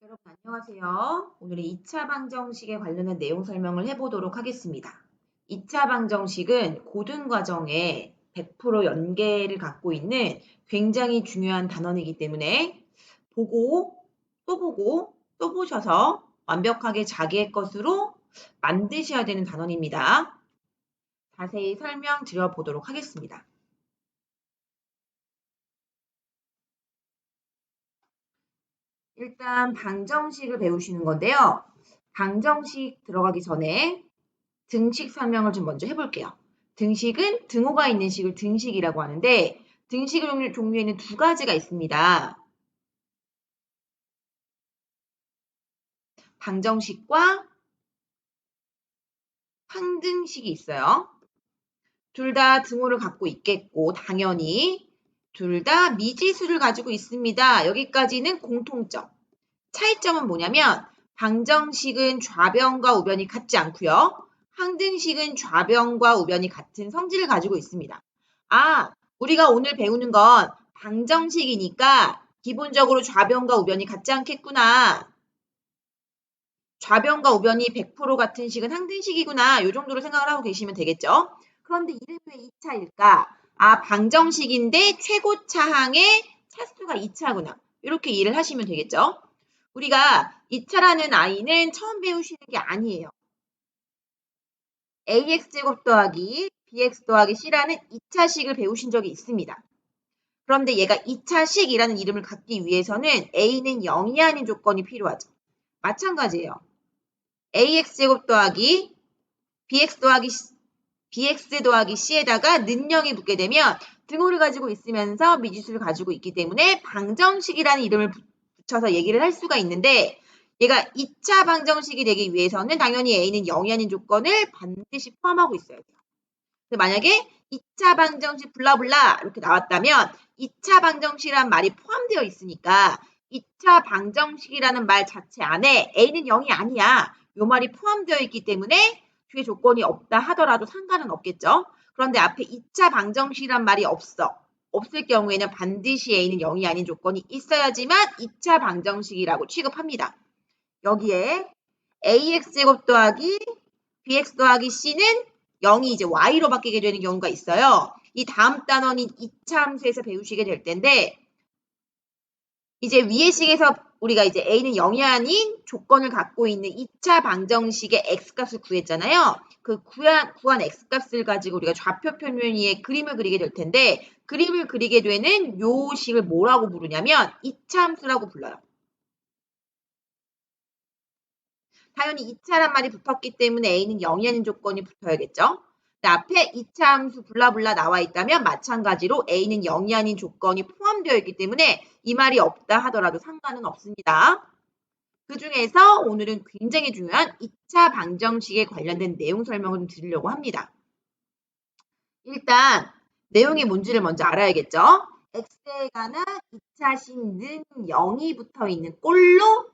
여러분 안녕하세요. 오늘은 2차 방정식에 관련된 내용 설명을 해보도록 하겠습니다. 2차 방정식은 고등과정에 100% 연계를 갖고 있는 굉장히 중요한 단원이기 때문에 보고 또 보셔서 완벽하게 자기의 것으로 만드셔야 되는 단원입니다. 자세히 설명드려보도록 하겠습니다. 일단 방정식을 배우시는 건데요. 방정식 들어가기 전에 등식 설명을 좀 먼저 해볼게요. 등식은 등호가 있는 식을 등식이라고 하는데 등식 종류에는 두 가지가 있습니다. 방정식과 항등식이 있어요. 둘 다 등호를 갖고 있겠고 당연히 둘 다 미지수를 가지고 있습니다. 여기까지는 공통점. 차이점은 뭐냐면 방정식은 좌변과 우변이 같지 않고요. 항등식은 좌변과 우변이 같은 성질을 가지고 있습니다. 우리가 오늘 배우는 건 방정식이니까 기본적으로 좌변과 우변이 같지 않겠구나. 좌변과 우변이 100% 같은 식은 항등식이구나. 이 정도로 생각을 하고 계시면 되겠죠. 그런데 이름이 왜 2차일까? 방정식인데 최고차항의 차수가 2차구나. 이렇게 이해를 하시면 되겠죠. 우리가 2차라는 i는 처음 배우시는 게 아니에요. ax제곱 더하기 bx 더하기 c라는 2차식을 배우신 적이 있습니다. 그런데 얘가 2차식이라는 이름을 갖기 위해서는 a는 0이 아닌 조건이 필요하죠. 마찬가지예요. ax제곱 더하기 bx 더하기 c에다가 는영이 붙게 되면 등호를 가지고 있으면서 미지수를 가지고 있기 때문에 방정식이라는 이름을 붙여서 얘기를 할 수가 있는데 얘가 2차 방정식이 되기 위해서는 당연히 a는 0이 아닌 조건을 반드시 포함하고 있어야 돼요. 근데 만약에 2차 방정식 블라블라 이렇게 나왔다면 2차 방정식이란 말이 포함되어 있으니까 2차 방정식이라는 말 자체 안에 a는 0이 아니야. 요 말이 포함되어 있기 때문에 뒤에 조건이 없다 하더라도 상관은 없겠죠. 그런데 앞에 2차 방정식이란 말이 없을 경우에는 반드시 a는 0이 아닌 조건이 있어야지만 2차 방정식이라고 취급합니다. 여기에 ax제곱 더하기 bx 더하기 c는 0이 이제 y로 바뀌게 되는 경우가 있어요. 이 다음 단원인 2차 함수에서 배우시게 될 텐데 이제 위의 식에서 우리가 이제 a는 0이 아닌 조건을 갖고 있는 2차 방정식의 x값을 구했잖아요. 그 구한 x값을 가지고 우리가 좌표 표면 위에 그림을 그리게 될 텐데 그림을 그리게 되는 요 식을 뭐라고 부르냐면 2차 함수라고 불러요. 당연히 2차란 말이 붙었기 때문에 a는 0이 아닌 조건이 붙어야겠죠. 앞에 2차 함수 블라블라 나와 있다면 마찬가지로 a는 0이 아닌 조건이 포함되어 있기 때문에 이 말이 없다 하더라도 상관은 없습니다. 그 중에서 오늘은 굉장히 중요한 2차 방정식에 관련된 내용 설명을 좀 드리려고 합니다. 일단 내용이 뭔지를 먼저 알아야겠죠. x에 관한 2차식은 0이 붙어 있는 꼴로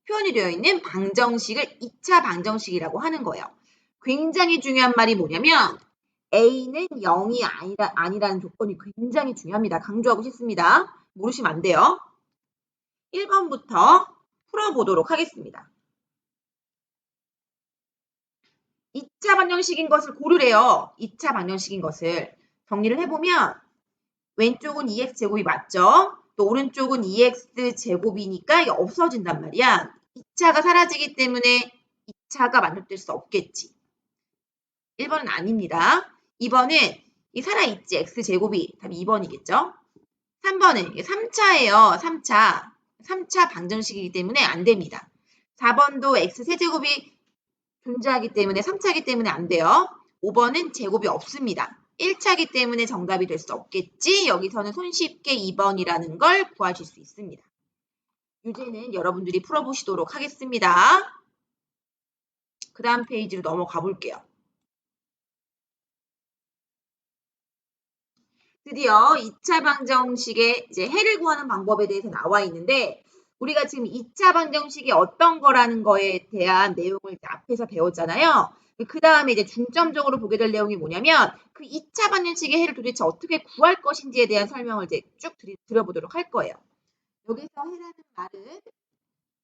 표현이 되어 있는 방정식을 2차 방정식이라고 하는 거예요. 굉장히 중요한 말이 뭐냐면 a는 0이 아니라는 조건이 굉장히 중요합니다. 강조하고 싶습니다. 모르시면 안 돼요. 1번부터 풀어보도록 하겠습니다. 2차 방정식인 것을 고르래요. 2차 방정식인 것을. 정리를 해보면 왼쪽은 2x제곱이 맞죠? 또 오른쪽은 2x제곱이니까 이게 없어진단 말이야. 2차가 사라지기 때문에 2차가 만족될 수 없겠지. 1번은 아닙니다. 2번은 이 살아있지. x제곱이 답이 2번이겠죠? 3번은 3차예요. 3차 방정식이기 때문에 안 됩니다. 4번도 x세제곱이 존재하기 때문에 3차이기 때문에 안 돼요. 5번은 제곱이 없습니다. 1차이기 때문에 정답이 될 수 없겠지. 여기서는 손쉽게 2번이라는 걸 구하실 수 있습니다. 유제는 여러분들이 풀어보시도록 하겠습니다. 그 다음 페이지로 넘어가 볼게요. 드디어 2차 방정식의 이제 해를 구하는 방법에 대해서 나와 있는데 우리가 지금 2차 방정식이 어떤 거라는 거에 대한 내용을 앞에서 배웠잖아요. 그 다음에 이제 중점적으로 보게 될 내용이 뭐냐면 그 2차 방정식의 해를 도대체 어떻게 구할 것인지에 대한 설명을 이제 쭉 드려보도록 할 거예요. 여기서 해라는 말은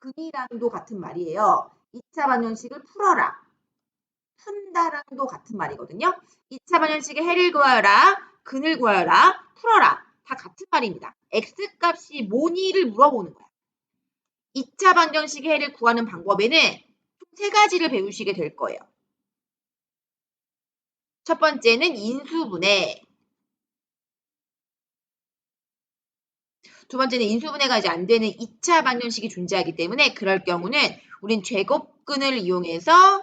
근이랑도 같은 말이에요. 2차 방정식을 풀어라. 푼다랑도 같은 말이거든요. 2차 방정식의 해를 구하여라. 근을 구하여라. 풀어라. 다 같은 말입니다. x값이 뭐니를 물어보는 거야. 2차 방정식의 해를 구하는 방법에는 총 3가지를 배우시게 될 거예요. 첫 번째는 인수분해. 두 번째는 인수분해가 이제 안 되는 2차 방정식이 존재하기 때문에 그럴 경우는 우린 제곱근을 이용해서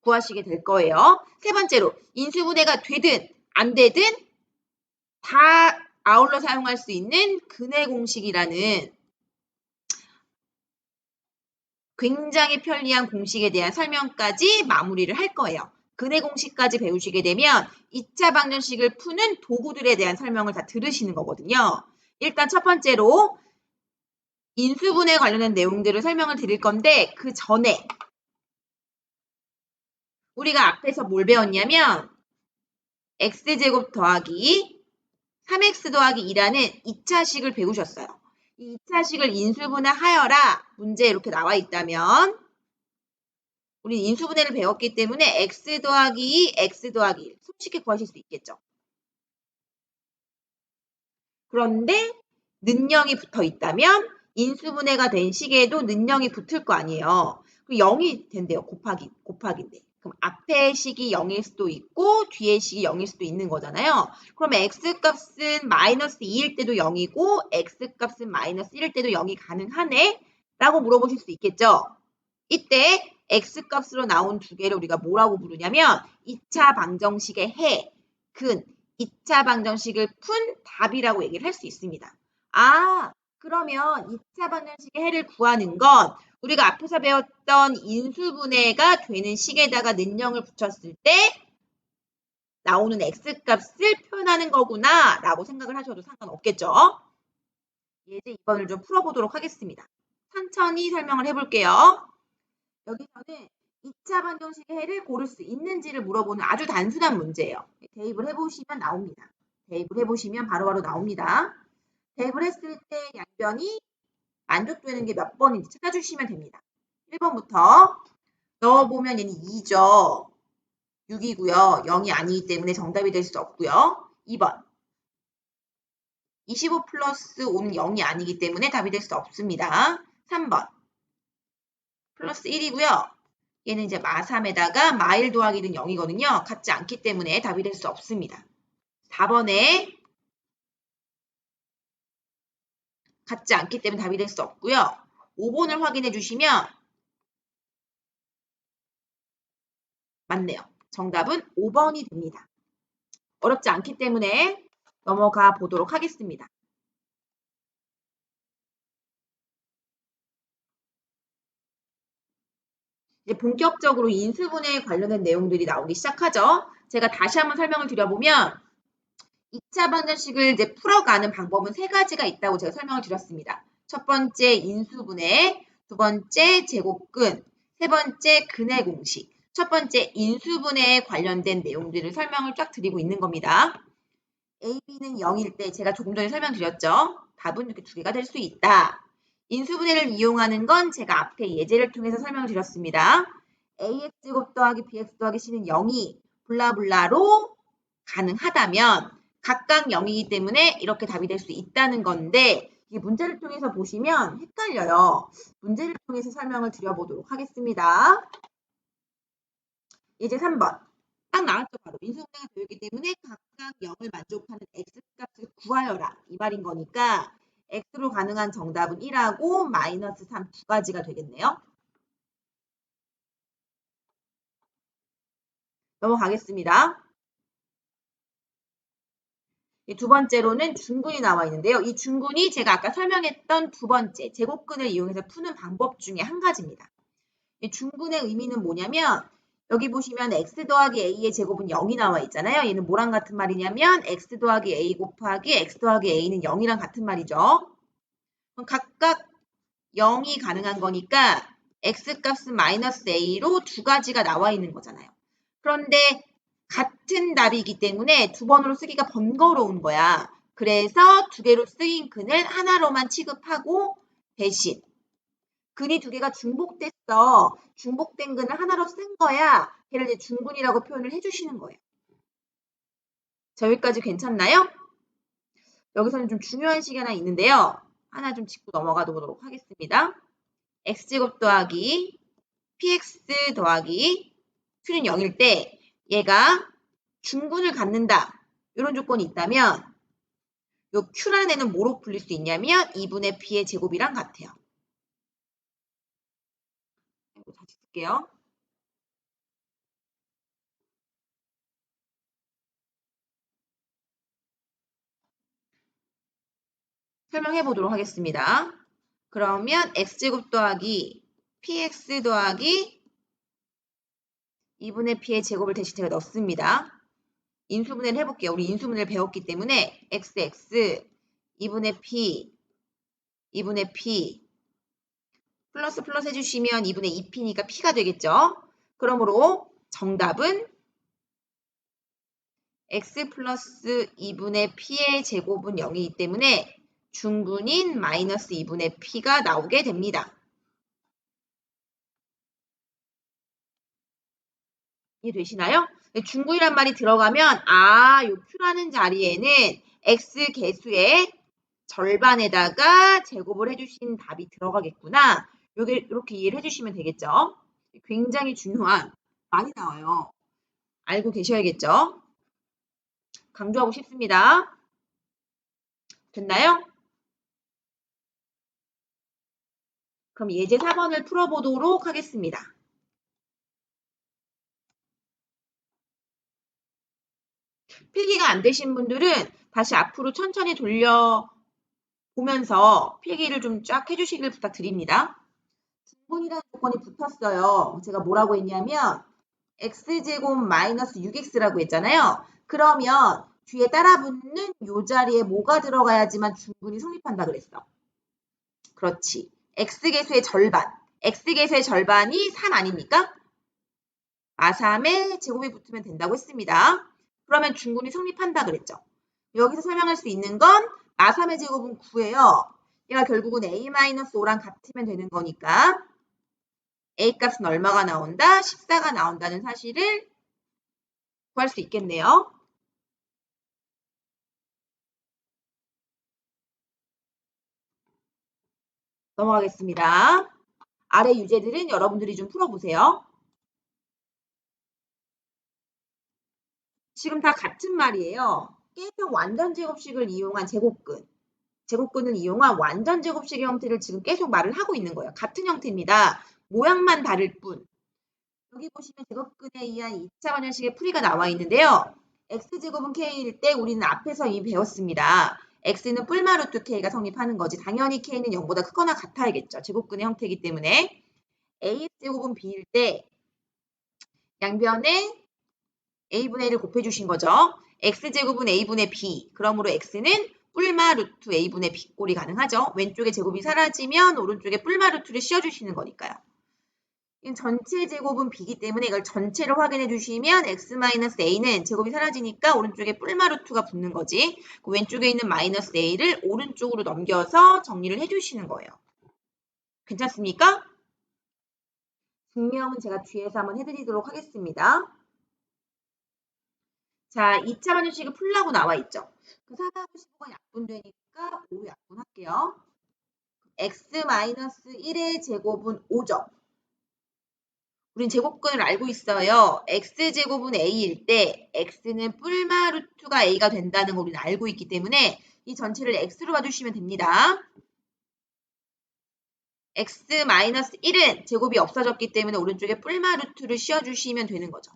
구하시게 될 거예요. 세 번째로 인수분해가 되든 안 되든 다 아울러 사용할 수 있는 근의 공식이라는 굉장히 편리한 공식에 대한 설명까지 마무리를 할 거예요. 근의 공식까지 배우시게 되면 2차 방정식을 푸는 도구들에 대한 설명을 다 들으시는 거거든요. 일단 첫 번째로 인수분해 관련된 내용들을 설명을 드릴 건데 그 전에 우리가 앞에서 뭘 배웠냐면 x제곱 더하기 3x 더하기 2라는 2차식을 배우셨어요. 이 2차식을 인수분해하여라 문제에 이렇게 나와 있다면 우리 인수분해를 배웠기 때문에 x 더하기 2, x 더하기 1 쉽게 구하실 수 있겠죠. 그런데 는영이 붙어 있다면 인수분해가 된 식에도 는영이 붙을 거 아니에요. 그럼 0이 된대요. 곱하기인데. 그럼 앞에 식이 0일 수도 있고 뒤에 식이 0일 수도 있는 거잖아요. 그러면 x값은 마이너스 2일 때도 0이고 x값은 마이너스 1일 때도 0이 가능하네? 라고 물어보실 수 있겠죠. 이때 x값으로 나온 두 개를 우리가 뭐라고 부르냐면 2차 방정식의 해, 근, 2차 방정식을 푼 답이라고 얘기를 할 수 있습니다. 아, 그러면 2차 방정식의 해를 구하는 건 우리가 앞에서 배웠던 인수분해가 되는 식에다가 는영을 붙였을 때 나오는 x값을 표현하는 거구나 라고 생각을 하셔도 상관없겠죠. 예제 2번을 좀 풀어보도록 하겠습니다. 천천히 설명을 해볼게요. 여기서는 2차 방정식의 해를 고를 수 있는지를 물어보는 아주 단순한 문제예요. 대입을 해보시면 나옵니다. 대입을 해보시면 바로바로 나옵니다. 대입을 했을 때 양변이 만족되는 게 몇 번인지 찾아주시면 됩니다. 1번부터 넣어보면 얘는 2죠. 6이고요. 0이 아니기 때문에 정답이 될 수 없고요. 2번 25 플러스 5는 0이 아니기 때문에 답이 될 수 없습니다. 3번 플러스 1이고요. 얘는 이제 마3에다가 마1 더하기는 0이거든요. 같지 않기 때문에 답이 될 수 없습니다. 4번에 같지 않기 때문에 답이 될 수 없고요. 5번을 확인해 주시면 맞네요. 정답은 5번이 됩니다. 어렵지 않기 때문에 넘어가 보도록 하겠습니다. 이제 본격적으로 인수분해에 관련된 내용들이 나오기 시작하죠. 제가 다시 한번 설명을 드려보면 2차 방정식을 이제 풀어가는 방법은 3가지가 있다고 제가 설명을 드렸습니다. 첫 번째 인수분해, 두 번째 제곱근, 세 번째 근의 공식. 첫 번째 인수분해에 관련된 내용들을 설명을 쫙 드리고 있는 겁니다. A, B는 0일 때 제가 조금 전에 설명드렸죠. 답은 이렇게 두 개가 될 수 있다. 인수분해를 이용하는 건 제가 앞에 예제를 통해서 설명을 드렸습니다. AX제곱 더하기 BX 더하기 C는 0이 블라블라로 가능하다면 각각 0이기 때문에 이렇게 답이 될 수 있다는 건데 이 문제를 통해서 보시면 헷갈려요. 문제를 통해서 설명을 드려보도록 하겠습니다. 이제 3번. 딱 나왔죠. 바로 인수분해가 되었기 때문에 각각 0을 만족하는 x값을 구하여라. 이 말인 거니까 x로 가능한 정답은 1하고 마이너스 3 두 가지가 되겠네요. 넘어가겠습니다. 두 번째로는 중근이 나와 있는데요. 이 중근이 제가 아까 설명했던 두 번째 제곱근을 이용해서 푸는 방법 중에 한 가지입니다. 이 중근의 의미는 뭐냐면 여기 보시면 x 더하기 a의 제곱은 0이 나와 있잖아요. 얘는 뭐랑 같은 말이냐면 x 더하기 a 곱하기 x 더하기 a는 0이랑 같은 말이죠. 그럼 각각 0이 가능한 거니까 x값은 마이너스 a로 두 가지가 나와 있는 거잖아요. 그런데 같은 답이기 때문에 두 번으로 쓰기가 번거로운 거야. 그래서 두 개로 쓰인 근을 하나로만 취급하고 대신 근이 두 개가 중복됐어. 중복된 근을 하나로 쓴 거야. 걔를 이제 중근이라고 표현을 해주시는 거예요. 자, 여기까지 괜찮나요? 여기서는 좀 중요한 식이 하나 있는데요. 하나 좀 짚고 넘어가 보도록 하겠습니다. x제곱 더하기 px 더하기 q는 0일 때 얘가 중근을 갖는다. 이런 조건이 있다면 요 q라는 애는 뭐로 불릴 수 있냐면 2분의 p의 제곱이랑 같아요. 다시 쓸게요. 설명해 보도록 하겠습니다. 그러면 x제곱 더하기 px 더하기 2분의 p의 제곱을 대신 제가 넣습니다. 인수분해를 해볼게요. 우리 인수분해를 배웠기 때문에 xx 2분의 p 플러스 플러스 해주시면 2분의 2p니까 p가 되겠죠. 그러므로 정답은 x 플러스 2분의 p의 제곱은 0이기 때문에 중근인 마이너스 2분의 p가 나오게 됩니다. 이해되시나요? 중근이란 말이 들어가면 요 q라는 자리에는 x 개수의 절반에다가 제곱을 해주신 답이 들어가겠구나. 이렇게 이해를 해주시면 되겠죠. 굉장히 중요한 많이 나와요. 알고 계셔야겠죠. 강조하고 싶습니다. 됐나요? 그럼 예제 4번을 풀어보도록 하겠습니다. 필기가 안 되신 분들은 다시 앞으로 천천히 돌려보면서 필기를 좀 쫙 해주시길 부탁드립니다. 중근이라는 조건이 붙었어요. 제가 뭐라고 했냐면 x제곱 마이너스 6x라고 했잖아요. 그러면 뒤에 따라붙는 요 자리에 뭐가 들어가야지만 중근이 성립한다 그랬어. 그렇지. x계수의 절반. x계수의 절반이 3 아닙니까? 마3의 제곱이 붙으면 된다고 했습니다. 그러면 중근이 성립한다 그랬죠. 여기서 설명할 수 있는 건 마3의 제곱은 9예요. 얘가 결국은 a-5랑 같으면 되는 거니까 A값은 얼마가 나온다? 14가 나온다는 사실을 구할 수 있겠네요. 넘어가겠습니다. 아래 유제들은 여러분들이 좀 풀어보세요. 지금 다 같은 말이에요. 계속 완전제곱식을 이용한 제곱근. 제곱근을 이용한 완전제곱식의 형태를 지금 계속 말을 하고 있는 거예요. 같은 형태입니다. 모양만 다를 뿐. 여기 보시면 제곱근에 의한 2차 방정식의 풀이가 나와 있는데요. x제곱은 k일 때 우리는 앞에서 이미 배웠습니다. x는 뿔마 루트 k가 성립하는 거지. 당연히 k는 0보다 크거나 같아야겠죠. 제곱근의 형태이기 때문에. ax제곱은 b일 때 양변에 a분의 1을 곱해주신 거죠. x제곱은 a분의 b. 그러므로 x는 뿔마 루트 a분의 b꼴이 가능하죠. 왼쪽에 제곱이 사라지면 오른쪽에 뿔마 루트를 씌워주시는 거니까요. 전체 제곱은 b이기 때문에 이걸 전체를 확인해 주시면 x-a는 제곱이 사라지니까 오른쪽에 뿔마 루트가 붙는 거지. 그 왼쪽에 있는 마이너스 a를 오른쪽으로 넘겨서 정리를 해주시는 거예요. 괜찮습니까? 증명은 제가 뒤에서 한번 해드리도록 하겠습니다. 자, 2차 방정식을 풀라고 나와 있죠. 그 4-15가 약분되니까 5로 약분할게요. x-1의 제곱은 5죠. 우린 제곱근을 알고 있어요. x제곱은 a일 때 x는 뿔마 루트가 a가 된다는 걸 우리는 알고 있기 때문에 이 전체를 x로 봐주시면 됩니다. x-1은 제곱이 없어졌기 때문에 오른쪽에 뿔마 루트를 씌워주시면 되는 거죠.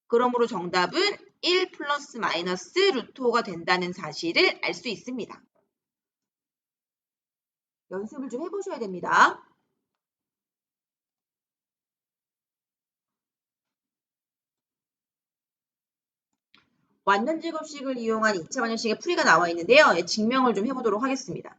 그러므로 정답은 1 플러스 마이너스 루트 5가 된다는 사실을 알 수 있습니다. 연습을 좀 해보셔야 됩니다. 완전제곱식을 이용한 2차 방정식의 풀이가 나와 있는데요. 증명을 좀 해보도록 하겠습니다.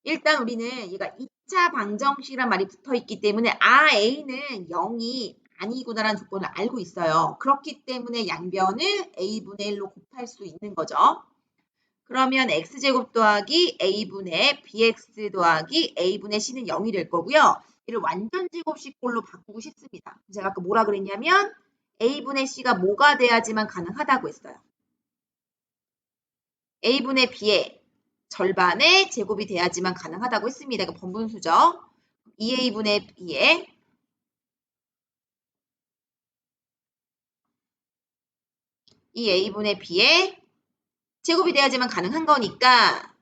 일단 우리는 얘가 2차 방정식이란 말이 붙어있기 때문에 a는 0이 아니구나라는 조건을 알고 있어요. 그렇기 때문에 양변을 a분의 1로 곱할 수 있는 거죠. 그러면 x제곱 더하기 a분의 bx 더하기 a분의 c는 0이 될 거고요. 이를 완전 제곱식꼴로 바꾸고 싶습니다. 제가 아까 뭐라 그랬냐면 a분의 c가 뭐가 돼야지만 가능하다고 했어요. a분의 b의 절반의 제곱이 돼야지만 가능하다고 했습니다. 이거 번분수죠. 2a분의 b의 2a분의 b의 제곱이 돼야지만 가능한 거니까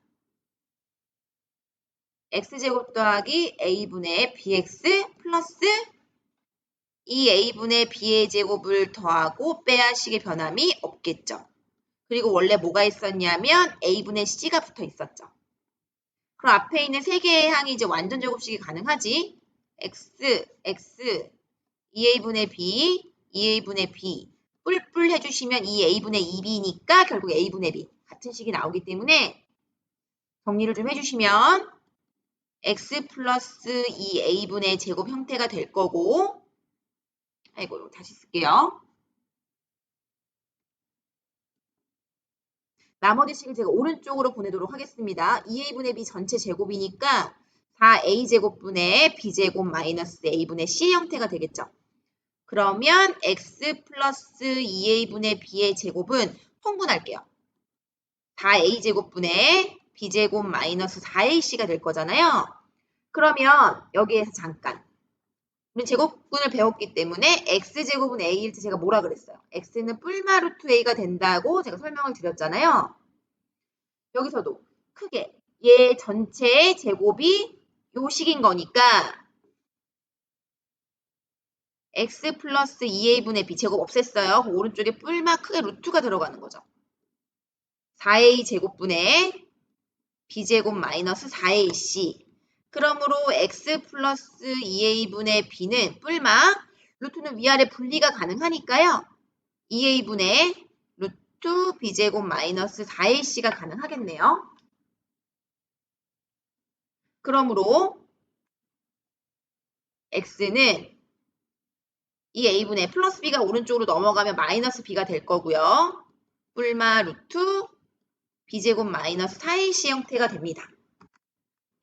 x제곱 더하기 a분의 bx 플러스 2a분의 b의 제곱을 더하고 빼야식의 변함이 없겠죠. 그리고 원래 뭐가 있었냐면 a분의 c가 붙어 있었죠. 그럼 앞에 있는 세 개의 항이 이제 완전 제곱식이 가능하지. x, 2a분의 b, 2a분의 b 뿔뿔 해주시면 2a분의 2b니까 결국 a분의 b 같은 식이 나오기 때문에 정리를 좀 해주시면 x 플러스 2a분의 제곱 형태가 될 거고 아이고 다시 쓸게요. 나머지 식을 제가 오른쪽으로 보내도록 하겠습니다. 2a분의 b 전체 제곱이니까 4a제곱분의 b제곱 마이너스 a분의 c 형태가 되겠죠. 그러면 x 플러스 2a분의 b의 제곱은 통분할게요. 4a제곱분의 b제곱 마이너스 4ac가 될 거잖아요. 그러면 여기에서 잠깐 우리 제곱분을 배웠기 때문에 x제곱은 a일 때 제가 뭐라 그랬어요? x는 뿔마 루트 a가 된다고 제가 설명을 드렸잖아요. 여기서도 크게 얘 전체의 제곱이 요 식인 거니까 x 플러스 2a분의 b 제곱 없앴어요. 그 오른쪽에 뿔마 크게 루트가 들어가는 거죠. 4a 제곱분의 b제곱 마이너스 4ac 그러므로 x 플러스 2a분의 b는 뿔마 루트는 위아래 분리가 가능하니까요. 2a분의 루트 b제곱 마이너스 4ac가 가능하겠네요. 그러므로 x는 이 a분의 플러스 b가 오른쪽으로 넘어가면 마이너스 b가 될 거고요. 뿔마 루트 b제곱 마이너스 4ac 형태가 됩니다.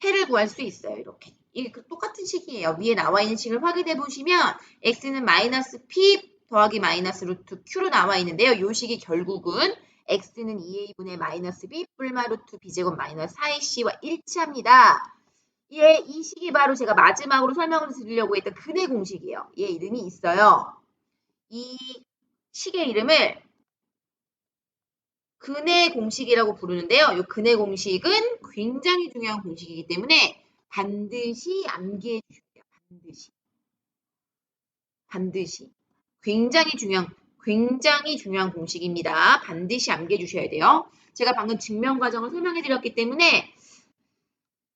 해를 구할 수 있어요. 이렇게. 이게 똑같은 식이에요. 위에 나와 있는 식을 확인해 보시면 x는 마이너스 p 더하기 마이너스 루트 q로 나와 있는데요. 이 식이 결국은 x는 2a분의 마이너스 b 뿔마 루트 b제곱 마이너스 4ac와 일치합니다. 이 식이 바로 제가 마지막으로 설명을 드리려고 했던 근의 공식이에요. 얘 이름이 있어요. 이 식의 이름을 근의 공식이라고 부르는데요. 이 근의 공식은 굉장히 중요한 공식이기 때문에 반드시 암기해 주셔야 돼요. 반드시. 굉장히 중요한 공식입니다. 반드시 암기해 주셔야 돼요. 제가 방금 증명 과정을 설명해 드렸기 때문에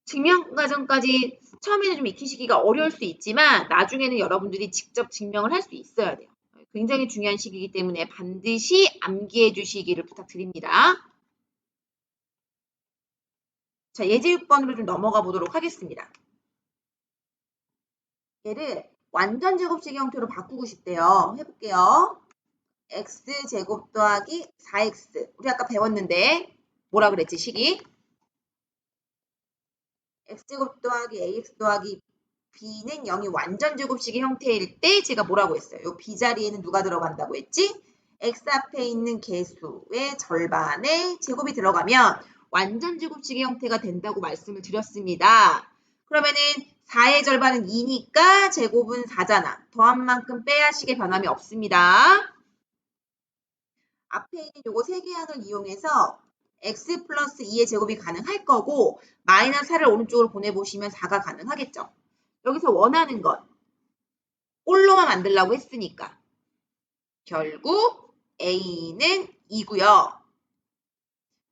증명 과정까지 처음에는 좀 익히시기가 어려울 수 있지만 나중에는 여러분들이 직접 증명을 할 수 있어야 돼요. 굉장히 중요한 시기이기 때문에 반드시 암기해 주시기를 부탁드립니다. 자, 예제 6번으로 좀 넘어가 보도록 하겠습니다. 얘를 완전 제곱식 형태로 바꾸고 싶대요. 해볼게요. x제곱 더하기 4x. 우리 아까 배웠는데 뭐라 그랬지, 식이? x제곱 더하기 ax 더하기 b는 0이 완전 제곱식의 형태일 때 제가 뭐라고 했어요? 요 b 자리에는 누가 들어간다고 했지? x 앞에 있는 개수의 절반의 제곱이 들어가면 완전 제곱식의 형태가 된다고 말씀을 드렸습니다. 그러면은 4의 절반은 2니까 제곱은 4잖아. 더한 만큼 빼야식의 변함이 없습니다. 앞에 있는 요거 세 개 항을 이용해서 x 플러스 2의 제곱이 가능할 거고 마이너스 4를 오른쪽으로 보내보시면 4가 가능하겠죠. 여기서 원하는 건 꼴로만 만들려고 했으니까 결국 a는 2고요.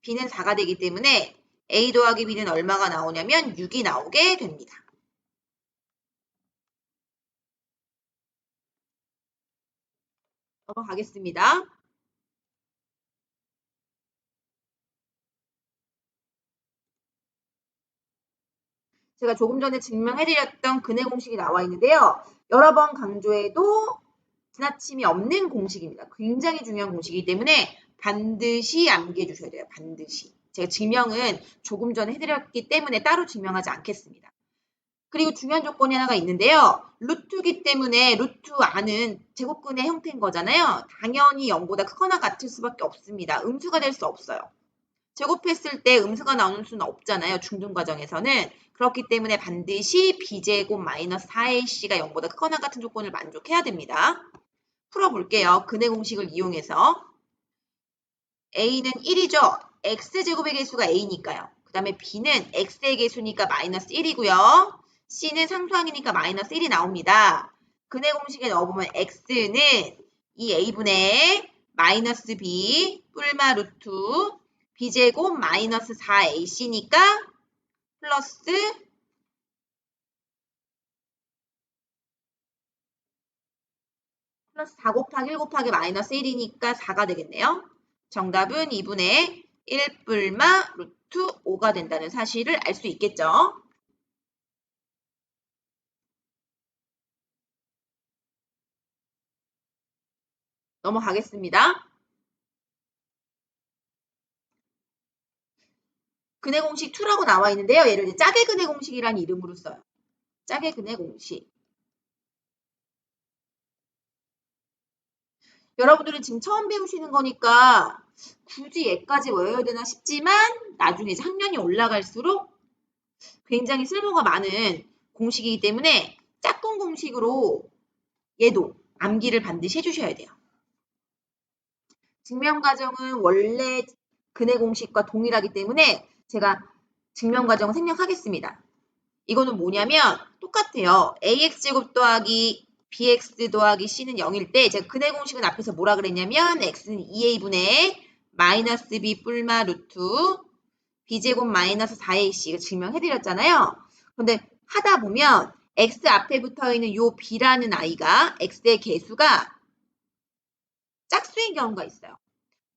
b는 4가 되기 때문에 a 더하기 b는 얼마가 나오냐면 6이 나오게 됩니다. 넘어가겠습니다. 제가 조금 전에 증명해드렸던 근의 공식이 나와 있는데요. 여러 번 강조해도 지나침이 없는 공식입니다. 굉장히 중요한 공식이기 때문에 반드시 암기해 주셔야 돼요. 반드시. 제가 증명은 조금 전에 해드렸기 때문에 따로 증명하지 않겠습니다. 그리고 중요한 조건이 하나가 있는데요. 루트기 때문에 루트 안은 제곱근의 형태인 거잖아요. 당연히 0보다 크거나 같을 수밖에 없습니다. 음수가 될 수 없어요. 제곱했을 때 음수가 나오는 수는 없잖아요. 중등 과정에서는. 그렇기 때문에 반드시 b제곱 마이너스 4ac가 0보다 크거나 같은 조건을 만족해야 됩니다. 풀어볼게요. 근의 공식을 이용해서. a는 1이죠. x제곱의 개수가 a니까요. 그 다음에 b는 x의 개수니까 마이너스 1이고요. c는 상수항이니까 마이너스 1이 나옵니다. 근의 공식에 넣어보면 x는 이 a분의 마이너스 b 뿔마 루트 b제곱 마이너스 4ac니까 플러스 4 곱하기 1 곱하기 마이너스 1이니까 4가 되겠네요. 정답은 2분의 1 뿔마 루트 5가 된다는 사실을 알 수 있겠죠. 넘어가겠습니다. 근의 공식 2라고 나와 있는데요. 얘를 이제 짝의 근의 공식이라는 이름으로 써요. 짝의 근의 공식. 여러분들은 지금 처음 배우시는 거니까 굳이 얘까지 외워야 되나 싶지만 나중에 이제 학년이 올라갈수록 굉장히 쓸모가 많은 공식이기 때문에 짝꿍 공식으로 얘도 암기를 반드시 해주셔야 돼요. 증명 과정은 원래 근의 공식과 동일하기 때문에 제가 증명 과정을 생략하겠습니다. 이거는 뭐냐면 똑같아요. ax제곱 더하기 bx 더하기 c는 0일 때 제가 근의 공식은 앞에서 뭐라 그랬냐면 x는 2a분의 마이너스 b 뿔마 루트 b제곱 마이너스 4ac 증명해드렸잖아요. 근데 하다 보면 x 앞에 붙어있는 요 b라는 아이가 x의 개수가 짝수인 경우가 있어요.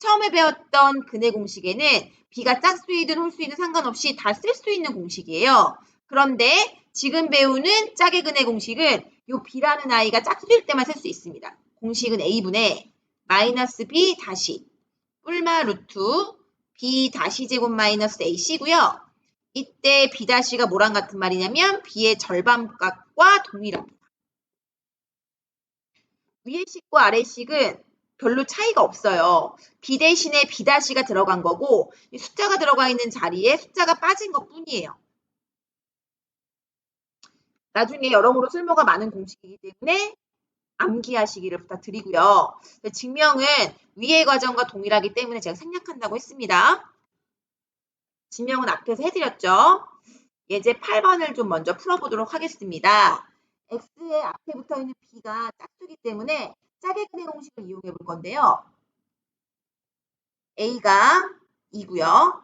처음에 배웠던 근의 공식에는 b가 짝수이든 홀수이든 상관없이 다 쓸 수 있는 공식이에요. 그런데 지금 배우는 짝의 근의 공식은 요 b라는 아이가 짝수일 때만 쓸 수 있습니다. 공식은 a분의 마이너스 b 다시 뿔마 루트 b 다시 제곱 마이너스 ac고요. 이때 b 다시가 뭐랑 같은 말이냐면 b의 절반값과 동일합니다. 위의 식과 아래 식은 별로 차이가 없어요. b 대신에 b 다시가 들어간 거고 숫자가 들어가 있는 자리에 숫자가 빠진 것 뿐이에요. 나중에 여러모로 쓸모가 많은 공식이기 때문에 암기하시기를 부탁드리고요. 증명은 위의 과정과 동일하기 때문에 제가 생략한다고 했습니다. 증명은 앞에서 해드렸죠. 예제 8번을 좀 먼저 풀어보도록 하겠습니다. x의 앞에 붙어있는 b가 짝수기 때문에 짝의 근의 공식을 이용해 볼 건데요. a가 2고요.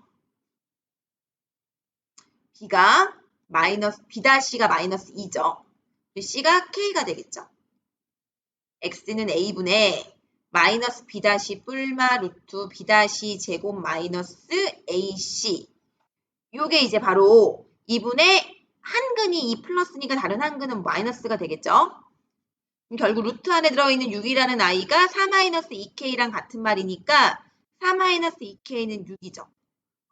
b가 b'가 마이너스 2죠. c가 k가 되겠죠. x는 a분의 마이너스 b' 뿔마 루트 b' 제곱 마이너스 ac 요게 이제 바로 2분의 한 근이 2 플러스니까 다른 한 근은 마이너스가 되겠죠. 결국 루트 안에 들어있는 6이라는 아이가 4-2k랑 같은 말이니까 4-2k는 6이죠.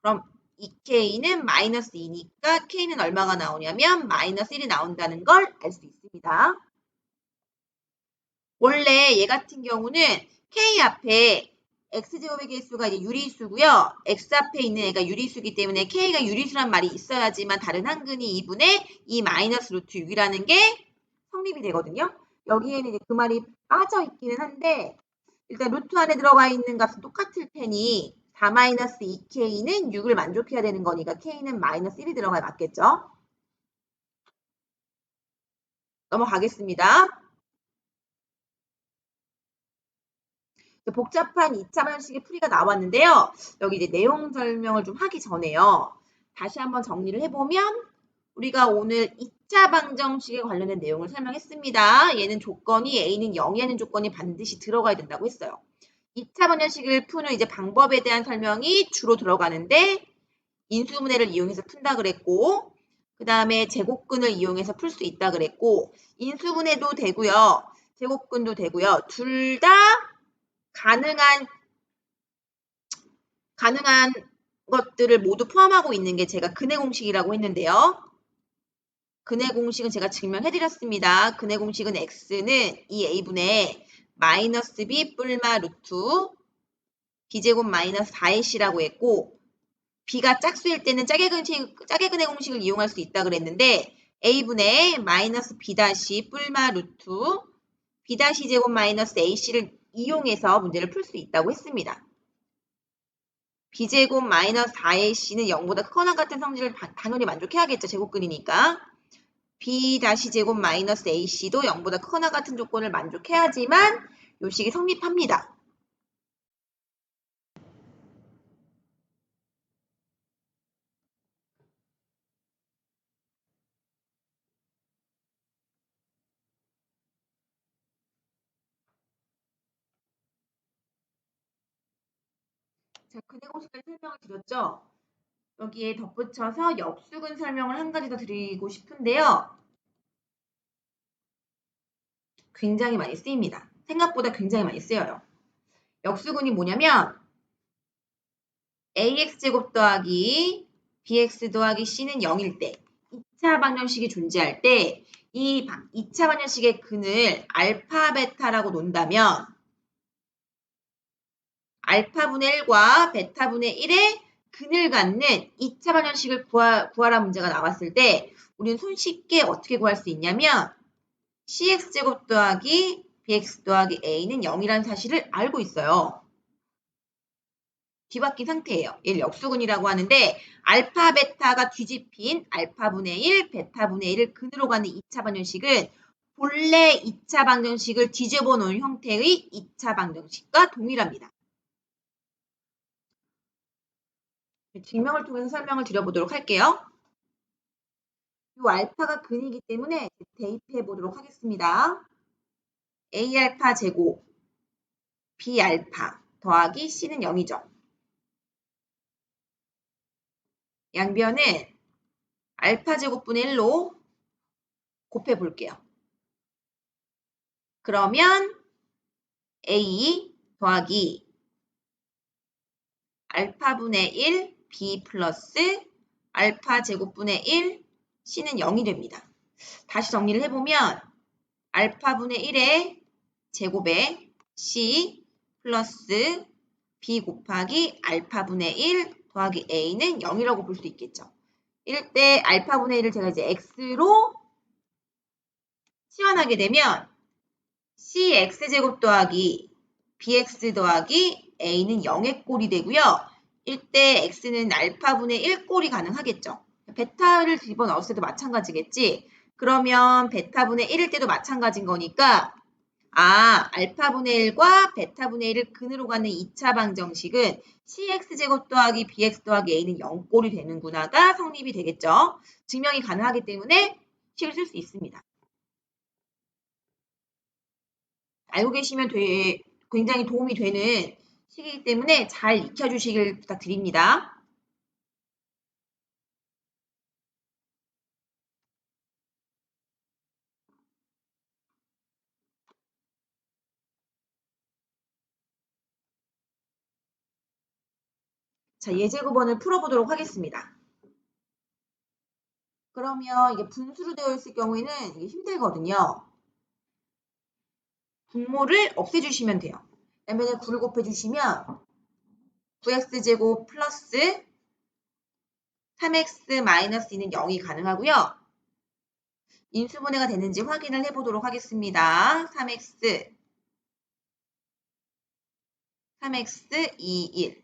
그럼 2k는 마이너스 2니까 k는 얼마가 나오냐면 마이너스 1이 나온다는 걸 알 수 있습니다. 원래 얘 같은 경우는 k 앞에 x제곱의 개수가 이제 유리수고요. x 앞에 있는 애가 유리수기 때문에 k가 유리수란 말이 있어야지만 다른 한근이 2분의 2 마이너스 루트 6이라는 게 성립이 되거든요. 여기에는 이제 그 말이 빠져 있기는 한데 일단 루트 안에 들어가 있는 값은 똑같을 테니 4-2k는 6을 만족해야 되는 거니까 k는 마이너스 1이 들어가야 맞겠죠. 넘어가겠습니다. 복잡한 2차 방정식의 풀이가 나왔는데요. 여기 이제 내용 설명을 좀 하기 전에요. 다시 한번 정리를 해보면 우리가 오늘 2차 방정식에 관련된 내용을 설명했습니다. 얘는 조건이 A는 0이라는 조건이 반드시 들어가야 된다고 했어요. 2차 방정식을 푸는 이제 방법에 대한 설명이 주로 들어가는데 인수분해를 이용해서 푼다 그랬고 그 다음에 제곱근을 이용해서 풀 수 있다 그랬고 인수분해도 되고요. 제곱근도 되고요. 둘 다 가능한 것들을 모두 포함하고 있는 게 제가 근해 공식이라고 했는데요. 근해 공식은 제가 증명해드렸습니다. 근해 공식은 x는 이 a분의 마이너스 b 뿔마 루트 b제곱 마이너스 4ac라고 했고 b가 짝수일 때는 짝의 근해 공식을 이용할 수 있다 그랬는데 a분의 마이너스 b 다시 뿔마 루트 b 다시 제곱 마이너스 ac를 이용해서 문제를 풀 수 있다고 했습니다. b제곱 마이너스 4ac는 0보다 크거나 같은 성질을 당연히 만족해야겠죠. 제곱근이니까. b 다시 제곱 마이너스 ac도 0보다 크거나 같은 조건을 만족해야지만 요식이 성립합니다. 자, 근해 공식까지 설명을 드렸죠. 여기에 덧붙여서 역수근 설명을 한 가지 더 드리고 싶은데요. 굉장히 많이 쓰입니다. 생각보다 굉장히 많이 쓰여요. 역수근이 뭐냐면 ax제곱 더하기 bx 더하기 c는 0일 때 2차 방정식이 존재할 때 이 2차 방정식의 근을 알파 베타라고 논다면 알파분의 1과 베타분의 1의 근을 갖는 2차 방정식을 구하라 문제가 나왔을 때 우리는 손쉽게 어떻게 구할 수 있냐면 cx제곱 더하기 bx 더하기 a는 0이라는 사실을 알고 있어요. 뒤바뀐 상태예요. 얘를 역수근이라고 하는데 알파 베타가 뒤집힌 알파분의 1, 베타분의 1을 근으로 가는 2차 방정식은 본래 2차 방정식을 뒤집어 놓은 형태의 2차 방정식과 동일합니다. 증명을 통해서 설명을 드려보도록 할게요. 이 알파가 근이기 때문에 대입해 보도록 하겠습니다. A알파 제곱 B알파 더하기 C는 0이죠. 양변은 알파 제곱분의 1로 곱해 볼게요. 그러면 A 더하기 알파분의 1 B 플러스 알파 제곱분의 1 C는 0이 됩니다. 다시 정리를 해보면 알파분의 1의 제곱에 C 플러스 B 곱하기 알파분의 1 더하기 A는 0이라고 볼 수 있겠죠. 이럴 때 알파분의 1을 제가 이제 X로 치환하게 되면 CX제곱 더하기 BX 더하기 A는 0의 꼴이 되고요. 이때 X는 알파분의 1꼴이 가능하겠죠. 베타를 집어넣었을 때도 마찬가지겠지. 그러면 베타분의 1일 때도 마찬가지인 거니까 알파분의 1과 베타분의 1을 근으로 가는 2차 방정식은 cx제곱 더하기 bx 더하기 a는 0꼴이 되는구나가 성립이 되겠죠. 증명이 가능하기 때문에 식을 쓸 수 있습니다. 알고 계시면 굉장히 도움이 되는 식이기 때문에 잘 익혀주시길 부탁드립니다. 자, 예제구번을 풀어보도록 하겠습니다. 그러면 이게 분수로 되어 있을 경우에는 이게 힘들거든요. 분모를 없애주시면 돼요. 그다음에 9를 곱해주시면 9x제곱 플러스 3x 마이너스 2는 0이 가능하고요. 인수분해가 되는지 확인을 해보도록 하겠습니다. 3x 2, 1.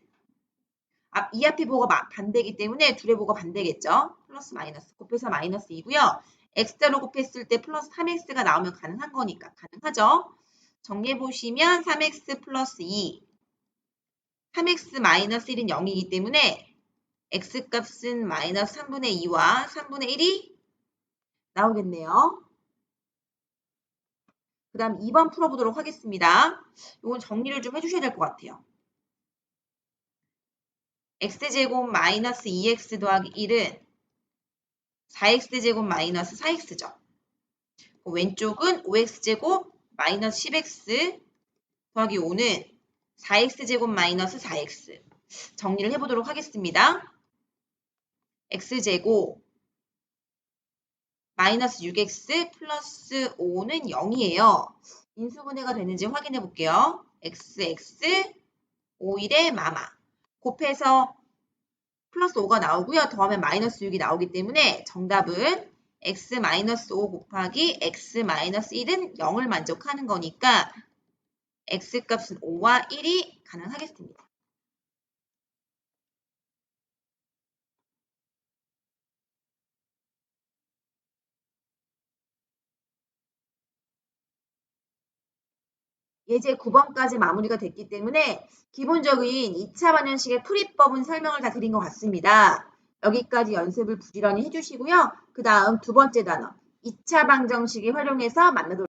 이 앞에 보고가 반대이기 때문에 둘의 보고가 반대겠죠. 플러스 마이너스 곱해서 마이너스 2고요. x자로 곱했을 때 플러스 3x가 나오면 가능한 거니까 가능하죠. 정리해보시면 3x 플러스 2 3x 마이너스 1은 0이기 때문에 x값은 마이너스 3분의 2와 3분의 1이 나오겠네요. 그 다음 2번 풀어보도록 하겠습니다. 이건 정리를 좀 해주셔야 될 것 같아요. x제곱 마이너스 2x 더하기 1은 4x제곱 마이너스 4x죠. 왼쪽은 5x제곱 마이너스 10x 더하기 5는 4x제곱 마이너스 4x. 정리를 해보도록 하겠습니다. x제곱 마이너스 6x 플러스 5는 0이에요. 인수분해가 되는지 확인해 볼게요. xx 5일의 마마 곱해서 플러스 5가 나오고요. 더하면 마이너스 6이 나오기 때문에 정답은 x 마이너스 5 곱하기 x 마이너스 1은 0을 만족하는 거니까 x 값은 5와 1이 가능하겠습니다. 예제 9번까지 마무리가 됐기 때문에 기본적인 2차 반영식의 풀이법은 설명을 다 드린 것 같습니다. 여기까지 연습을 부지런히 해주시고요. 그 다음 두 번째 단원 2차 방정식을 활용해서 만나도록